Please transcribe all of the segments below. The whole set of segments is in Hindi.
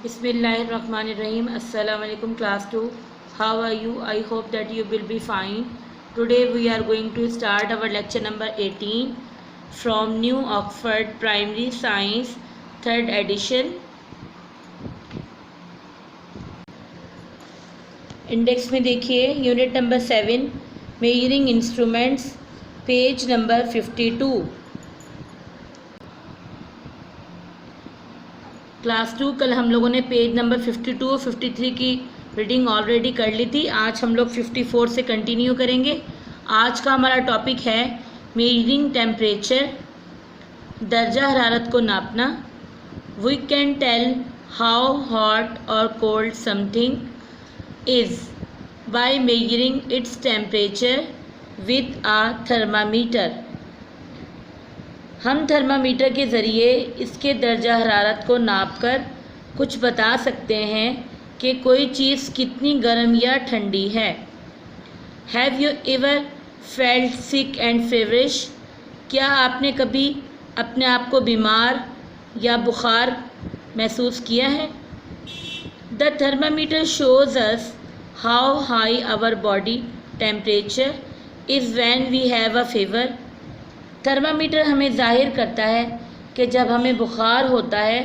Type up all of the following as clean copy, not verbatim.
Bismillahirrahmanirrahim. Assalamu alaikum class 2. How are you? I hope that you will be fine. Today we are going to start our lecture number 18 from New Oxford Primary Science 3rd edition. Index में देखिए unit number 7 measuring instruments page number 52. Class 2 कल हम लोगों ने पेज नंबर 52 और 53 की रीडिंग ऑलरेडी कर ली थी. आज हम लोग 54 से कंटिन्यू करेंगे. आज का हमारा टॉपिक है मेजरिंग टेम्परेचर, दर्जा हरारत को नापना. We can tell how hot और cold something is by measuring its temperature with a thermometer. हम थर्मामीटर के ज़रिए इसके दर्जा हरारत को नापकर कुछ बता सकते हैं कि कोई चीज़ कितनी गर्म या ठंडी है. Have you ever felt sick and feverish? क्या आपने कभी अपने आप को बीमार या बुखार महसूस किया है? The thermometer shows us how high our body temperature is when we have a fever. Thermometer हमें ज़ाहिर करता है कि जब हमें बुखार होता है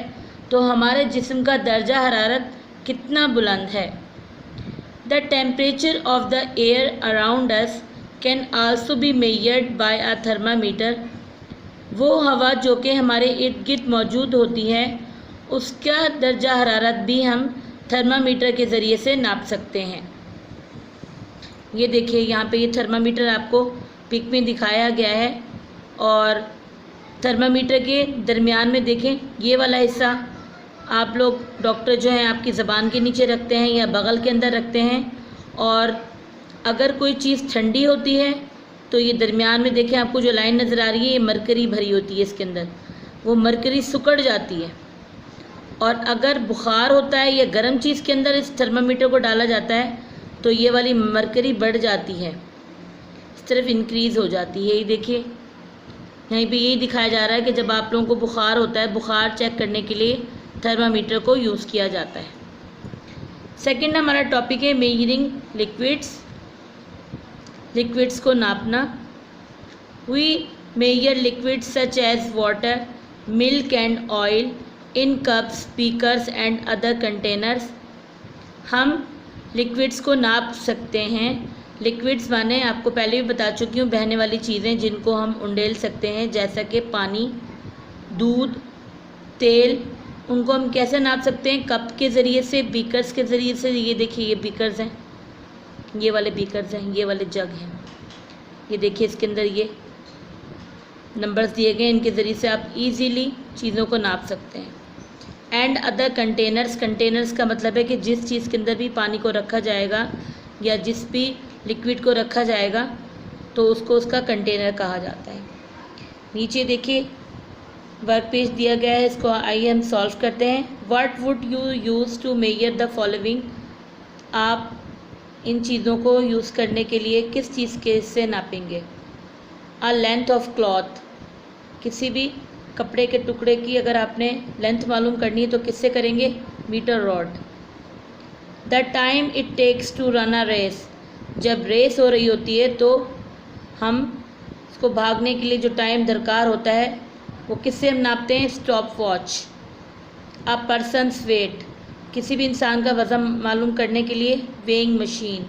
तो हमारे जिस्म का दर्जा हरारत कितना बुलंद है. The temperature of the air around us can also be measured by a thermometer. वो हवा जो कि हमारे इर्द गिर्द मौजूद होती है उसका दर्जा हरारत भी हम थर्मामीटर के ज़रिए से नाप सकते हैं. ये देखिए यहाँ पे ये थर्मामीटर आपको पिक में दिखाया गया है और थर्मामीटर के दरमियान में देखें ये वाला हिस्सा आप लोग डॉक्टर जो हैं आपकी ज़बान के नीचे रखते हैं या बगल के अंदर रखते हैं. और अगर कोई चीज़ ठंडी होती है तो ये दरमियान में देखें आपको जो लाइन नज़र आ रही है ये मरकरी भरी होती है इसके अंदर, वो मरकरी सिकुड़ जाती है. और अगर बुखार होता है या गर्म चीज़ के अंदर इस थर्मामीटर को डाला जाता है तो ये वाली मरकरी बढ़ जाती है, इस तरफ इंक्रीज़ हो जाती है. ये देखिए यहीं पे यही दिखाया जा रहा है कि जब आप लोगों को बुखार होता है, बुखार चेक करने के लिए थर्मामीटर को यूज़ किया जाता है. सेकंड हमारा टॉपिक है मेजरिंग लिक्विड्स, लिक्विड्स को नापना. We measure liquids such as water, milk and oil in cups, beakers and other containers. हम लिक्विड्स को नाप सकते हैं. लिक्विड्स माने आपको पहले भी बता चुकी हूँ बहने वाली चीज़ें जिनको हम उंडेल सकते हैं, जैसा कि पानी, दूध, तेल. उनको हम कैसे नाप सकते हैं? कप के ज़रिए से, बीकर्स के ज़रिए से. ये देखिए ये बीकर्स हैं, ये वाले बीकर्स हैं, ये वाले जग हैं. ये देखिए इसके अंदर ये नंबर्स दिए गए, इनके ज़रिए से आप इजीली चीज़ों को नाप सकते हैं. एंड अदर कंटेनर्स, कंटेनर्स का मतलब है कि जिस चीज़ के अंदर भी पानी को रखा जाएगा या जिस भी लिक्विड को रखा जाएगा तो उसको उसका कंटेनर कहा जाता है. नीचे देखिए वर्क पेज दिया गया है, इसको आइए हम सॉल्व करते हैं. What would you use to measure the following? आप इन चीज़ों को यूज़ करने के लिए किस चीज़ के से नापेंगे? अ लेंथ ऑफ क्लॉथ, किसी भी कपड़े के टुकड़े की अगर आपने लेंथ मालूम करनी है तो किससे करेंगे? Metre rod. The time it takes to run a race, जब रेस हो रही होती है तो हम इसको भागने के लिए जो टाइम दरकार होता है वो किससे हम नापते हैं? Stop watch. A person's weight, किसी भी इंसान का वज़न मालूम करने के लिए weighing machine.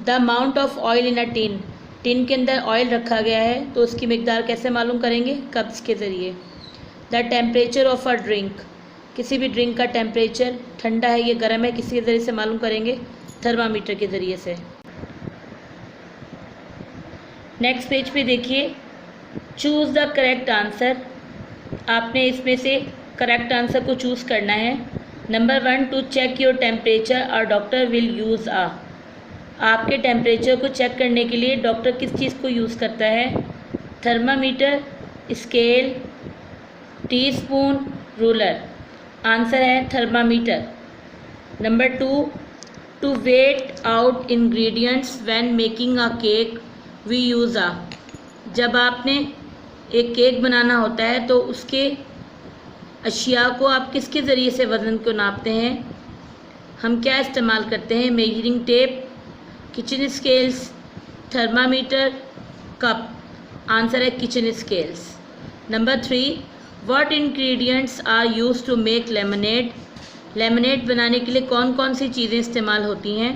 The amount of oil in a tin, tin के अंदर ऑयल रखा गया है तो उसकी मिकदार कैसे मालूम करेंगे? कप्स के ज़रिए. The temperature of a drink, किसी भी ड्रिंक का टेम्परेचर ठंडा है या गर्म है किसी के ज़रिए से मालूम करेंगे? थर्मामीटर के ज़रिए से. नेक्स्ट पेज पे देखिए चूज़ द करेक्ट आंसर. आपने इसमें से करेक्ट आंसर को चूज़ करना है. Number 1, to check your temperature a doctor will use a. आपके टेम्परेचर को चेक करने के लिए डॉक्टर किस चीज़ को यूज़ करता है? Thermometer, scale, teaspoon, ruler. Answer है thermometer. Number 2, to weigh out ingredients when making a cake we use a. जब आपने एक केक बनाना होता है तो उसके अशिया को आप किसके ज़रिए से वज़न को नापते हैं? हम क्या इस्तेमाल करते हैं? Measuring tape, kitchen scales, thermometer, cup. Answer है kitchen scales. Number 3, what ingredients are used to make lemonade? Lemonade बनाने के लिए कौन कौन सी चीज़ें इस्तेमाल होती हैं?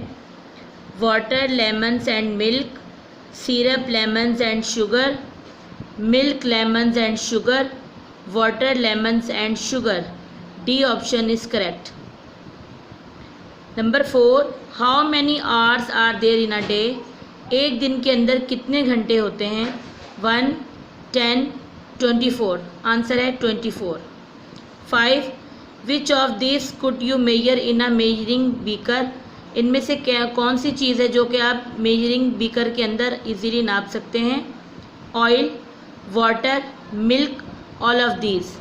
Water, lemons and milk, syrup, lemons and sugar, milk, lemons and sugar, water, lemons and sugar. D option is correct. Number 4, how many hours are there in a day? एक दिन के अंदर कितने घंटे होते हैं? 1, 10, 24। आंसर है 24। 5, which of this could you measure in a measuring beaker? इनमें से क्या कौन सी चीज़ है जो कि आप मेजरिंग बीकर के अंदर इजीली नाप सकते हैं? Oil, water, milk, all of these.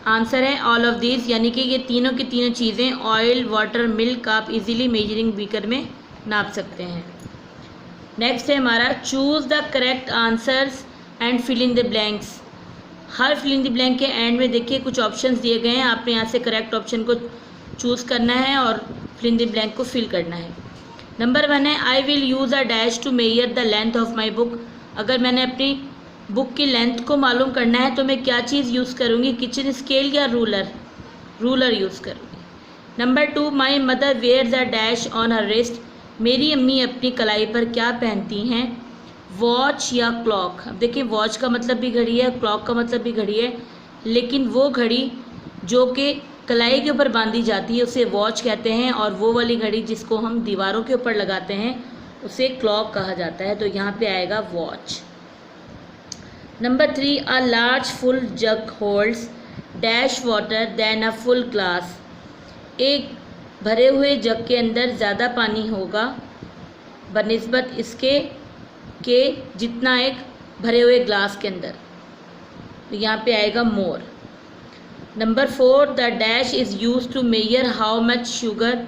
Answer है ऑल ऑफ दीज, यानी कि ये तीनों की तीनों चीज़ें ऑयल, वाटर, मिल्क आप इजीली मेजरिंग बीकर में नाप सकते हैं। नेक्स्ट है हमारा choose the correct answers and fill in the blanks. हर फिल इन द ब्लैंक के एंड में देखिए कुछ ऑप्शंस दिए गए हैं, आपने यहाँ से करेक्ट ऑप्शन को चूज़ करना है और फिल इन द ब्लैंक को फिल करना है। नंबर 1 है I will use a dash to measure the length of my book. अगर मैंने अपनी बुक की लेंथ को मालूम करना है तो मैं क्या चीज़ यूज़ करूँगी? किचन स्केल या रूलर? रूलर यूज़ करूँगी। Number 2, my mother wears a dash on her wrist. मेरी अम्मी अपनी कलाई पर क्या पहनती हैं? वॉच या क्लॉक? अब देखिए वॉच का मतलब भी घड़ी है, क्लॉक का मतलब भी घड़ी है, लेकिन वो घड़ी जो कि कलाई के ऊपर बांधी जाती है उसे वॉच कहते हैं, और वो वाली घड़ी जिसको हम दीवारों के ऊपर लगाते हैं उसे क्लॉक कहा जाता है। तो यहाँ पे आएगा watch. Number 3, a large full jug holds dash water then a full glass. एक भरे हुए जग के अंदर ज़्यादा पानी होगा बनिस्बत इसके के जितना एक भरे हुए ग्लास के अंदर। तो यहाँ पे आएगा मोर। Number 4, the dash is use to measure how much sugar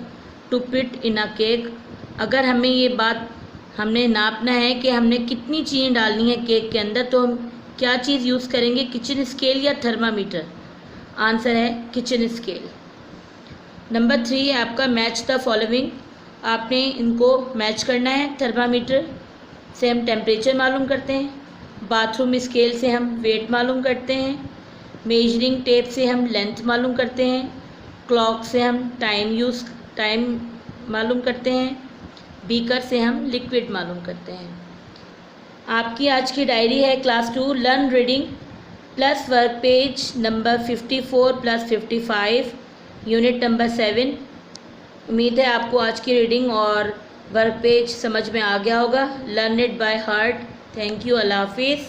to put in a cake. अगर हमें ये बात हमने नापना है कि हमने कितनी चीनी डालनी है केक के अंदर, तो हम क्या चीज़ यूज़ करेंगे? किचन स्केल या थर्मामीटर? आंसर है किचन स्केल। नंबर 3 है आपका मैच द फॉलोइंग। आपने इनको मैच करना है। थर्मामीटर से हम टेम्परेचर मालूम करते हैं, बाथरूम स्केल से हम वेट मालूम करते हैं, मेजरिंग टेप से हम लेंथ मालूम करते हैं, क्लॉक से हम टाइम मालूम करते हैं, बीकर से हम लिक्विड मालूम करते हैं। आपकी आज की डायरी है class 2 learn reading plus work page number 54 plus 55 unit number 7। उम्मीद है आपको आज की रीडिंग और वर्क पेज समझ में आ गया होगा। Learn it by heart. Thank you. अल्लाह हाफिज़।